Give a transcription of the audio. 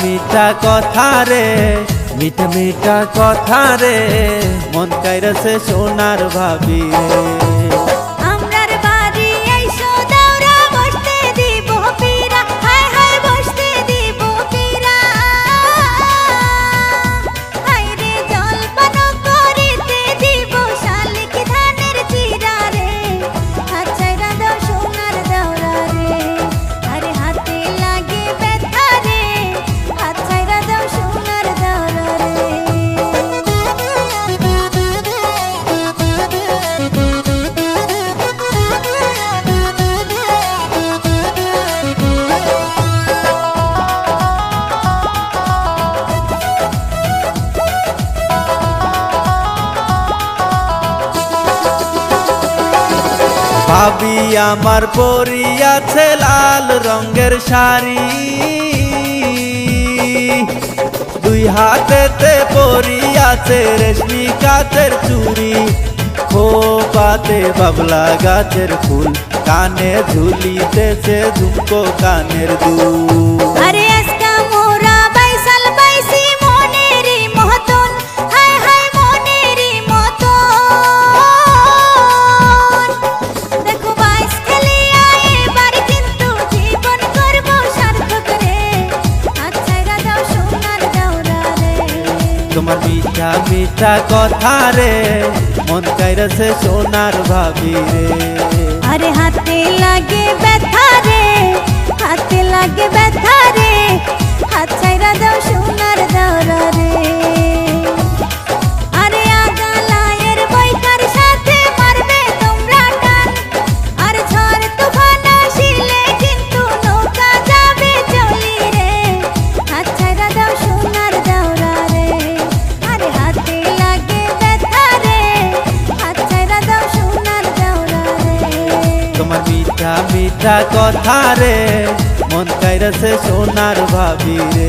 মিঠা কথা রে, মিঠা মিঠা কথা রে, মন কাইরাছে সোনার ভাবি রে। ভাবি আমার পরিয়াছে লাল রঙের শাড়ি, দুই হাতেতে পরিয়াছে রেশমি কাচের চুড়ি, খোপাতে বাবলা গাছের ফুল, কানে ঝুলিতেছে ঝুমকো কানের দুল। তোমার মিঠা মিঠা কথা রে, মন কাইরাছে সোনার ভাবি রে। আরে হাতে লাগে ব্যথা রে, হাতে লাগে ব্যথা রে, হাত ছাইরা দাও সোনার দাওরা রে। আরে আগালায়ের বইকার সাথে মারবে তোমরা টান, আর ঝড় তুফান আসিলে কিন্তু নৌকা যাবে চলি রে। হাত ছাইরা দাও সোনার দাওরা রে। আরে হাতে লাগে ব্যথা রে, হাত ছাইরা দাও সোনার দাওরা রে। তোমার মিঠা মিঠা কথা রে, মন কাইরাছে সোনার ভাবি রে।